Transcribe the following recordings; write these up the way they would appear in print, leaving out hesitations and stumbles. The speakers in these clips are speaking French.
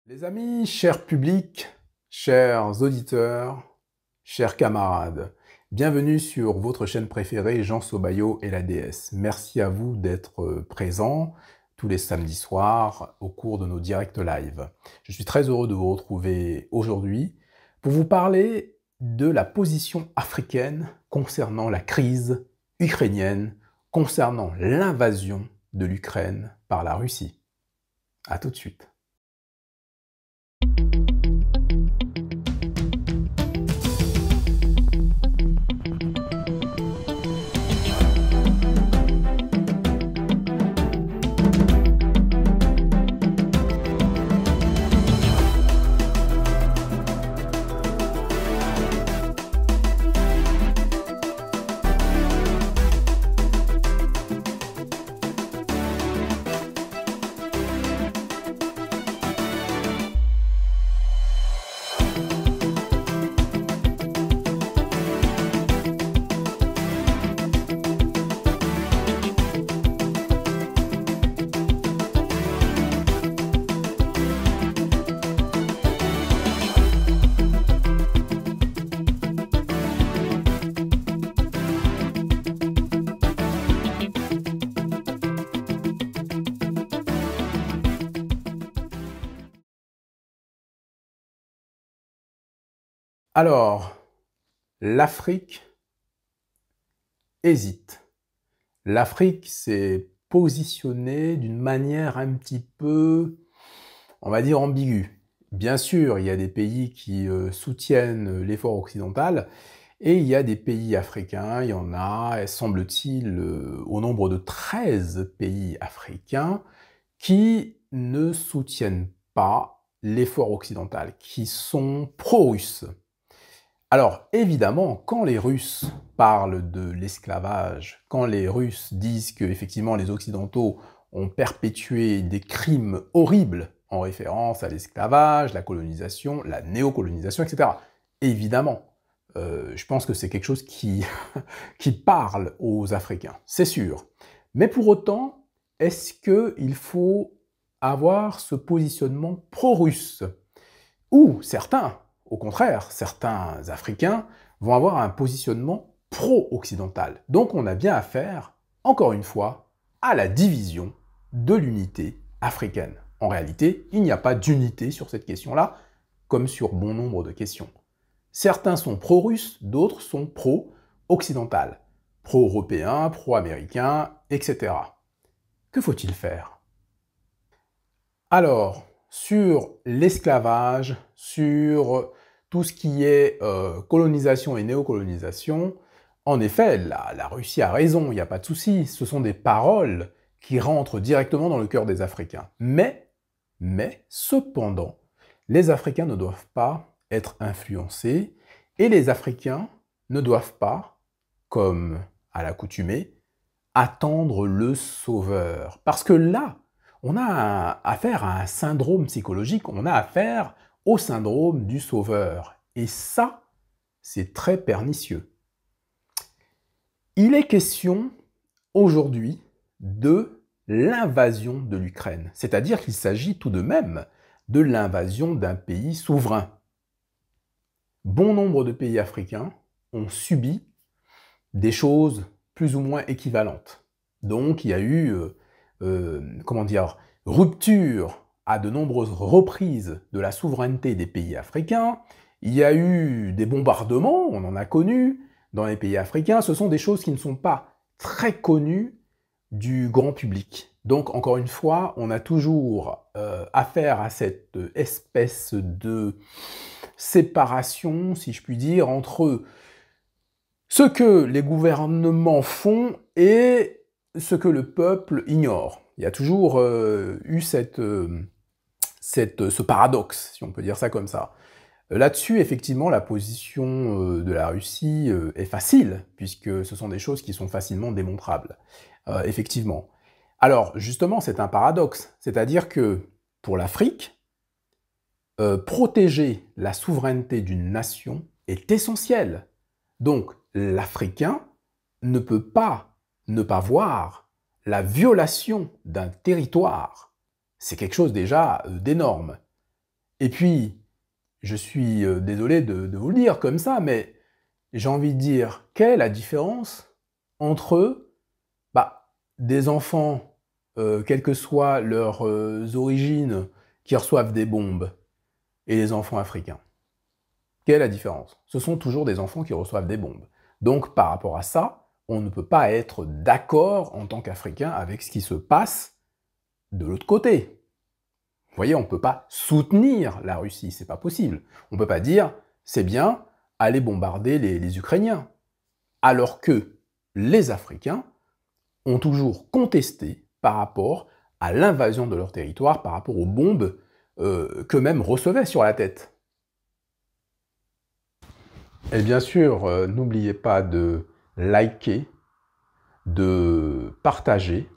Les amis, chers publics, chers auditeurs, chers camarades, bienvenue sur votre chaîne préférée, Jean Sobayo et la déesse. Merci à vous d'être présents tous les samedis soirs au cours de nos directs live. Je suis très heureux de vous retrouver aujourd'hui pour vous parler de la position africaine concernant la crise ukrainienne, concernant l'invasion de l'Ukraine par la Russie. À tout de suite. Alors, l'Afrique hésite. L'Afrique s'est positionnée d'une manière un petit peu, on va dire, ambiguë. Bien sûr, il y a des pays qui soutiennent l'effort occidental, et il y a des pays africains, il y en a, semble-t-il, au nombre de 13 pays africains qui ne soutiennent pas l'effort occidental, qui sont pro-russes. Alors, évidemment, quand les Russes parlent de l'esclavage, quand les Russes disent qu'effectivement les Occidentaux ont perpétué des crimes horribles en référence à l'esclavage, la colonisation, la néocolonisation, etc., évidemment, je pense que c'est quelque chose qui parle aux Africains, c'est sûr. Mais pour autant, est-ce qu'il faut avoir ce positionnement pro-russe? Ou certains, au contraire, certains Africains vont avoir un positionnement pro-occidental. Donc on a bien affaire, encore une fois, à la division de l'unité africaine. En réalité, il n'y a pas d'unité sur cette question-là, comme sur bon nombre de questions. Certains sont pro-russes, d'autres sont pro-occidental, pro-européens, pro-américains, etc. Que faut-il faire? Alors, sur l'esclavage, sur tout ce qui est colonisation et néocolonisation, en effet, la Russie a raison, il n'y a pas de souci, ce sont des paroles qui rentrent directement dans le cœur des Africains. Mais, cependant, les Africains ne doivent pas être influencés, et les Africains ne doivent pas, comme à l'accoutumée, attendre le sauveur. Parce que là, on a affaire à un syndrome psychologique, on a affaire au syndrome du sauveur. Et ça, c'est très pernicieux. Il est question aujourd'hui de l'invasion de l'Ukraine. C'est-à-dire qu'il s'agit tout de même de l'invasion d'un pays souverain. Bon nombre de pays africains ont subi des choses plus ou moins équivalentes. Donc il y a eu rupture à de nombreuses reprises de la souveraineté des pays africains, il y a eu des bombardements, on en a connu dans les pays africains, ce sont des choses qui ne sont pas très connues du grand public. Donc encore une fois, on a toujours affaire à cette espèce de séparation, si je puis dire, entre ce que les gouvernements font et ce que le peuple ignore. Il y a toujours eu ce paradoxe, si on peut dire ça comme ça. Là-dessus, effectivement, la position de la Russie est facile, puisque ce sont des choses qui sont facilement démontrables, effectivement. Alors, justement, c'est un paradoxe, c'est-à-dire que, pour l'Afrique, protéger la souveraineté d'une nation est essentiel. Donc, l'Africain ne peut pas ne pas voir la violation d'un territoire. C'est quelque chose déjà d'énorme. Et puis, je suis désolé de vous le dire comme ça, mais j'ai envie de dire, quelle est la différence entre des enfants, quelles que soient leurs origines, qui reçoivent des bombes, et les enfants africains? Quelle est la différence? Ce sont toujours des enfants qui reçoivent des bombes. Donc, par rapport à ça, on ne peut pas être d'accord en tant qu'Africain avec ce qui se passe de l'autre côté. Vous voyez, on ne peut pas soutenir la Russie, c'est pas possible. On ne peut pas dire, c'est bien, allez bombarder les Ukrainiens. Alors que les Africains ont toujours contesté par rapport à l'invasion de leur territoire, par rapport aux bombes qu'eux-mêmes recevaient sur la tête. Et bien sûr, n'oubliez pas de liker, de partager,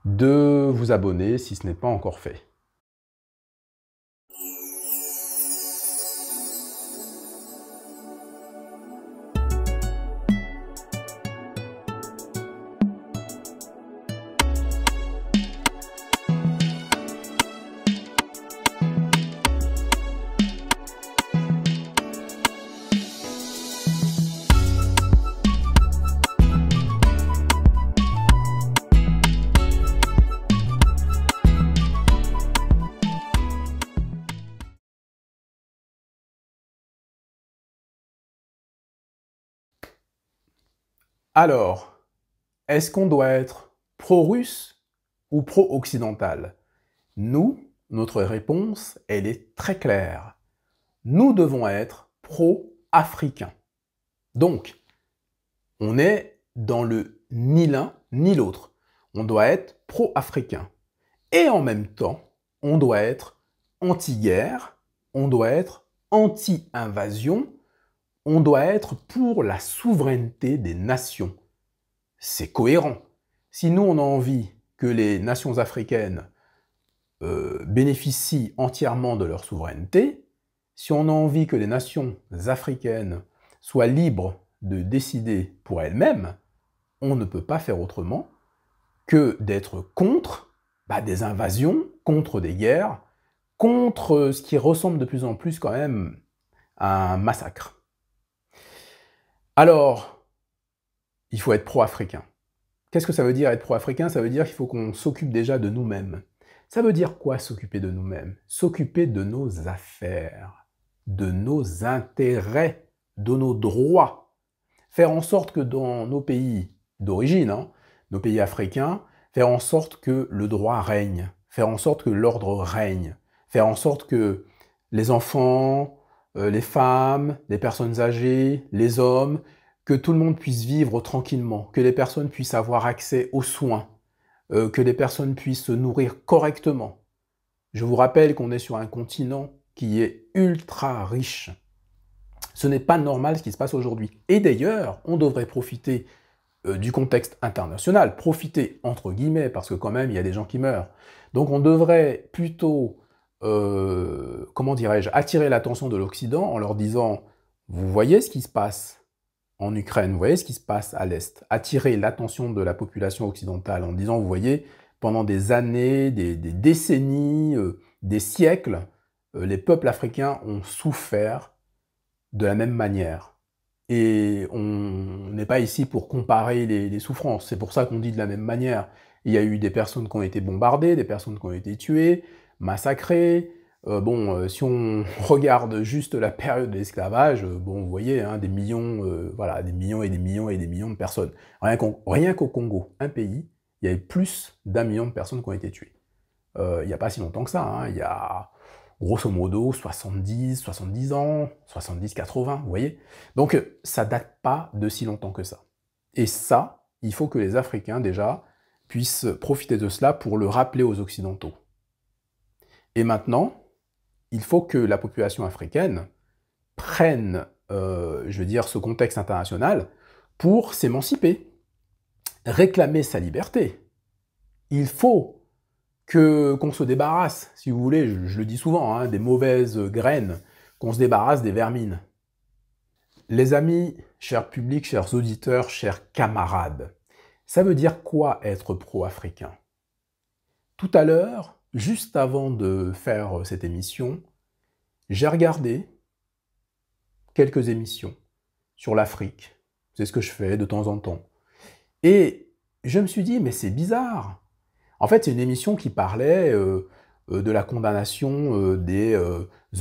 de vous abonner si ce n'est pas encore fait. Alors, est-ce qu'on doit être pro-russe ou pro-occidental? Nous, notre réponse, elle est très claire. Nous devons être pro-africains. Donc, on est dans le ni l'un ni l'autre. On doit être pro-africain. Et en même temps, on doit être anti-guerre, on doit être anti-invasion, on doit être pour la souveraineté des nations. C'est cohérent. Si nous, on a envie que les nations africaines bénéficient entièrement de leur souveraineté, si on a envie que les nations africaines soient libres de décider pour elles-mêmes, on ne peut pas faire autrement que d'être contre des invasions, contre des guerres, contre ce qui ressemble de plus en plus quand même à un massacre. Alors, il faut être pro-africain. Qu'est-ce que ça veut dire être pro-africain? Ça veut dire qu'il faut qu'on s'occupe déjà de nous-mêmes. Ça veut dire quoi s'occuper de nous-mêmes? S'occuper de nos affaires, de nos intérêts, de nos droits. Faire en sorte que dans nos pays d'origine, nos pays africains, faire en sorte que le droit règne, faire en sorte que l'ordre règne, faire en sorte que les enfants, les femmes, les personnes âgées, les hommes, que tout le monde puisse vivre tranquillement, que les personnes puissent avoir accès aux soins, que les personnes puissent se nourrir correctement. Je vous rappelle qu'on est sur un continent qui est ultra riche. Ce n'est pas normal ce qui se passe aujourd'hui. Et d'ailleurs, on devrait profiter du contexte international, profiter entre guillemets, parce que quand même, il y a des gens qui meurent. Donc on devrait plutôt, comment dirais-je, attirer l'attention de l'Occident en leur disant, vous voyez ce qui se passe en Ukraine, vous voyez ce qui se passe à l'Est, attirer l'attention de la population occidentale en disant, vous voyez, pendant des années, des décennies, des siècles, les peuples africains ont souffert de la même manière. Et on n'est pas ici pour comparer les souffrances, c'est pour ça qu'on dit de la même manière. Il y a eu des personnes qui ont été bombardées, des personnes qui ont été tuées, massacrées. Si on regarde juste la période de l'esclavage, vous voyez, des millions, voilà, des millions et des millions et des millions de personnes. Rien qu'au Congo, un pays, il y avait plus d'1 million de personnes qui ont été tuées. Il n'y a pas si longtemps que ça, il y a grosso modo 70 ans, 70, 80, vous voyez. Donc ça date pas de si longtemps que ça. Et ça, il faut que les Africains déjà puissent profiter de cela pour le rappeler aux Occidentaux. Et maintenant, il faut que la population africaine prenne, je veux dire, ce contexte international pour s'émanciper, réclamer sa liberté. Il faut qu'on se débarrasse, si vous voulez, je le dis souvent, des mauvaises graines, qu'on se débarrasse des vermines. Les amis, chers publics, chers auditeurs, chers camarades, ça veut dire quoi être pro-africain? Tout à l'heure, juste avant de faire cette émission, j'ai regardé quelques émissions sur l'Afrique. C'est ce que je fais de temps en temps. Et je me suis dit, mais c'est bizarre. En fait, c'est une émission qui parlait de la condamnation des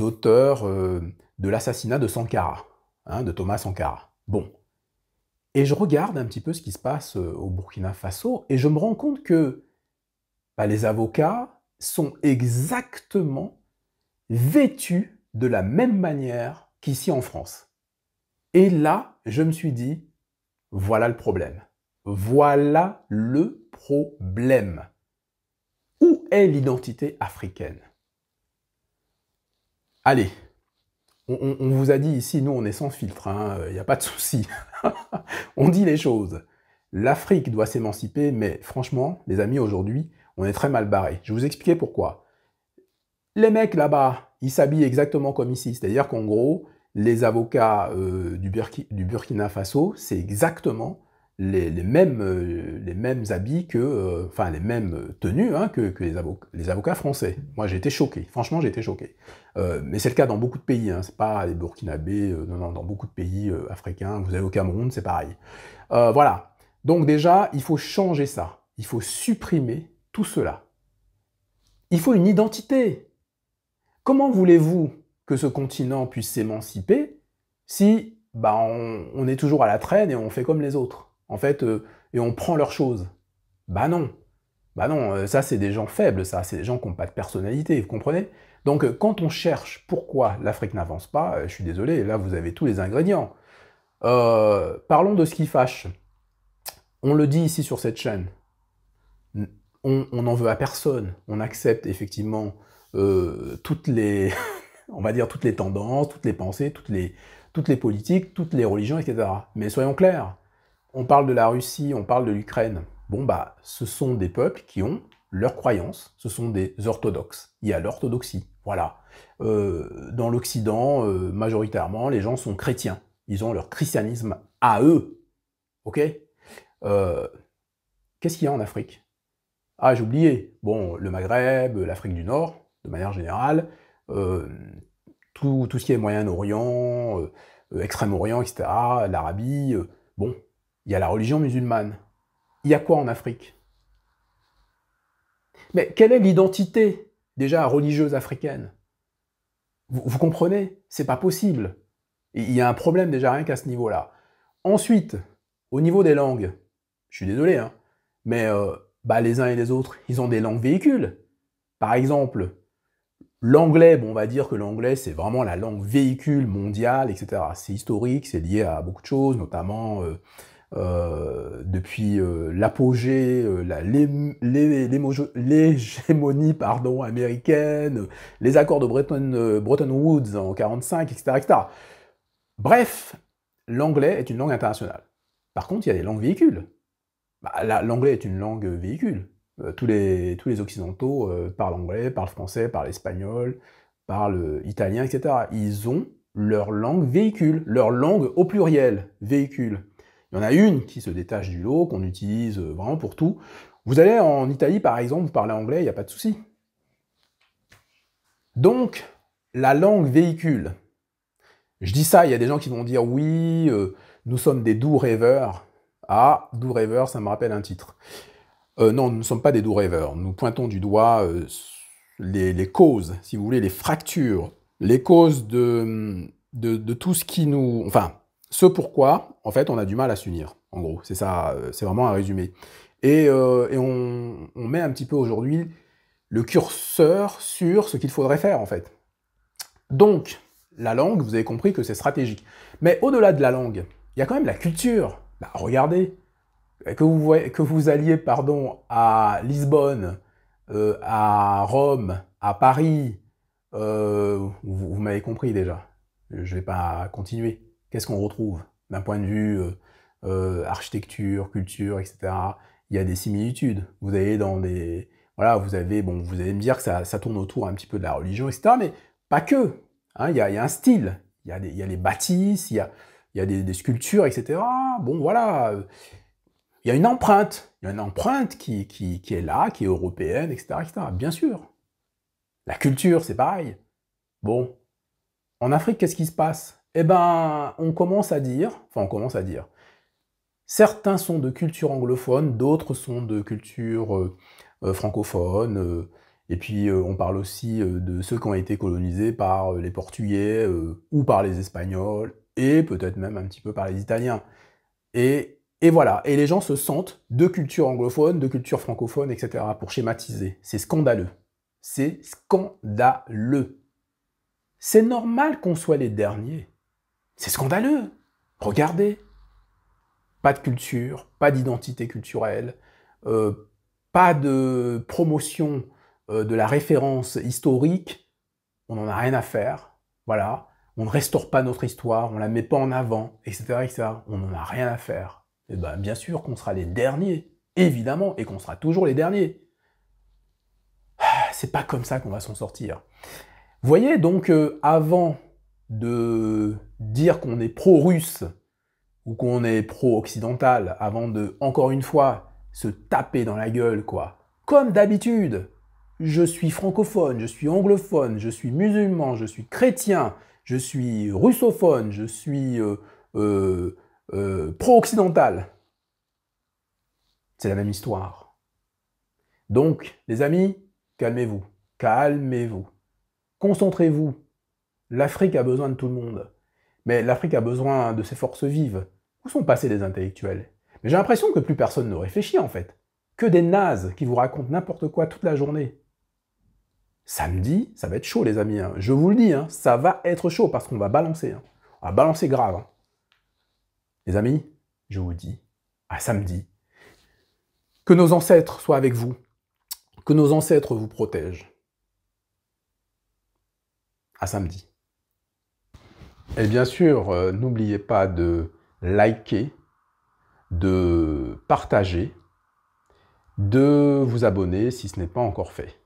auteurs de l'assassinat de Sankara, hein, de Thomas Sankara. Bon. Et je regarde un petit peu ce qui se passe au Burkina Faso, et je me rends compte que les avocats sont exactement vêtus de la même manière qu'ici en France. Et là, je me suis dit, voilà le problème. Voilà le problème. Où est l'identité africaine? Allez, on vous a dit ici, nous on est sans filtre, il n'y a pas de souci. On dit les choses. L'Afrique doit s'émanciper, mais franchement, les amis, aujourd'hui, on est très mal barrés. Je vais vous expliquer pourquoi. Les mecs là-bas, ils s'habillent exactement comme ici. C'est-à-dire qu'en gros, les avocats du Burkina Faso, c'est exactement les mêmes habits que, enfin les mêmes tenues que les avocats français. Moi j'ai été choqué, franchement j'ai été choqué. Mais c'est le cas dans beaucoup de pays, c'est pas les Burkinabés, non, dans beaucoup de pays africains, vous avez au Cameroun, c'est pareil. Voilà, donc déjà il faut changer ça, il faut supprimer tout cela. Il faut une identité. Comment voulez-vous que ce continent puisse s'émanciper si on est toujours à la traîne et on fait comme les autres, en fait, et on prend leurs choses? Bah non, ça c'est des gens faibles, ça, c'est des gens qui n'ont pas de personnalité, vous comprenez? Donc quand on cherche pourquoi l'Afrique n'avance pas, je suis désolé, là vous avez tous les ingrédients. Parlons de ce qui fâche. On le dit ici sur cette chaîne, on n'en veut à personne, on accepte effectivement toutes les, on va dire toutes les tendances, toutes les pensées, toutes les politiques, toutes les religions, etc. Mais soyons clairs, on parle de la Russie, on parle de l'Ukraine. Bon ce sont des peuples qui ont leurs croyances, ce sont des orthodoxes. Il y a l'orthodoxie, voilà. Dans l'Occident, majoritairement, les gens sont chrétiens. Ils ont leur christianisme à eux, ok? Qu'est-ce qu'il y a en Afrique? Ah, j'ai oublié. Bon, le Maghreb, l'Afrique du Nord, de manière générale, tout ce qui est Moyen-Orient, Extrême-Orient, etc., l'Arabie, bon, il y a la religion musulmane. Il y a quoi en Afrique? Mais quelle est l'identité, déjà, religieuse africaine? Vous comprenez? C'est pas possible. Il y a un problème déjà rien qu'à ce niveau-là. Ensuite, au niveau des langues, je suis désolé, mais les uns et les autres, ils ont des langues véhicules. Par exemple, l'anglais, on va dire que l'anglais, c'est vraiment la langue véhicule mondiale, etc. C'est historique, c'est lié à beaucoup de choses, notamment depuis l'apogée, l'hégémonie américaine, les accords de Bretton Woods en 1945, etc., etc. Bref, l'anglais est une langue internationale. Par contre, il y a des langues véhicules. L'anglais est une langue véhicule. Tous les occidentaux parlent anglais, parlent français, parlent espagnol, parlent italien, etc. Ils ont leur langue véhicule, leur langue au pluriel, véhicule. Il y en a une qui se détache du lot, qu'on utilise vraiment pour tout. Vous allez en Italie, par exemple, vous parlez anglais, il n'y a pas de souci. Donc, la langue véhicule. Je dis ça, il y a des gens qui vont dire « Oui, nous sommes des doux rêveurs ». Ah, doux rêveurs, ça me rappelle un titre. Non, nous ne sommes pas des doux rêveurs. Nous pointons du doigt les causes, si vous voulez, les fractures, les causes de tout ce qui nous... Enfin, ce pourquoi, en fait, on a du mal à s'unir, en gros. C'est ça, c'est vraiment un résumé. Et on met un petit peu aujourd'hui le curseur sur ce qu'il faudrait faire, en fait. Donc, la langue, vous avez compris que c'est stratégique. Mais au-delà de la langue, il y a quand même la culture. Regardez, que vous alliez à Lisbonne, à Rome, à Paris, vous m'avez compris déjà. Je ne vais pas continuer. Qu'est-ce qu'on retrouve d'un point de vue architecture, culture, etc. Il y a des similitudes. Vous allez dans des... Voilà, vous allez me dire que ça tourne autour un petit peu de la religion, etc. Mais pas que. Il y a un style. Il y a les bâtisses, il y a des sculptures, etc. Bon, voilà. Il y a une empreinte. Il y a une empreinte qui est là, qui est européenne, etc., etc. Bien sûr. La culture, c'est pareil. Bon, en Afrique, qu'est-ce qui se passe? Eh ben, on commence à dire, certains sont de culture anglophone, d'autres sont de culture francophone, et puis on parle aussi de ceux qui ont été colonisés par les Portugais ou par les Espagnols, et peut-être même un petit peu par les Italiens. Et voilà, et les gens se sentent de culture anglophone, de culture francophone, etc., pour schématiser. C'est scandaleux. C'est scandaleux. C'est normal qu'on soit les derniers. C'est scandaleux. Regardez. Pas de culture, pas d'identité culturelle, pas de promotion de la référence historique. On n'en a rien à faire. Voilà. On ne restaure pas notre histoire, on ne la met pas en avant, etc., etc. On n'en a rien à faire. Et ben, bien sûr qu'on sera les derniers, évidemment, et qu'on sera toujours les derniers. C'est pas comme ça qu'on va s'en sortir. Vous voyez, donc, avant de dire qu'on est pro-russe ou qu'on est pro-occidental, avant de, encore une fois, se taper dans la gueule, quoi. Comme d'habitude, je suis francophone, je suis anglophone, je suis musulman, je suis chrétien, je suis russophone, je suis pro-occidental. C'est la même histoire. Donc, les amis, calmez-vous. Calmez-vous. Concentrez-vous. L'Afrique a besoin de tout le monde. Mais l'Afrique a besoin de ses forces vives. Où sont passés les intellectuels? Mais j'ai l'impression que plus personne ne réfléchit, en fait. Que des nazes qui vous racontent n'importe quoi toute la journée. Samedi, ça va être chaud, les amis. Hein. Je vous le dis, hein, ça va être chaud parce qu'on va balancer. Hein. On va balancer grave. Hein. Les amis, je vous dis, à samedi, que nos ancêtres soient avec vous, que nos ancêtres vous protègent. À samedi. Et bien sûr, n'oubliez pas de liker, de partager, de vous abonner si ce n'est pas encore fait.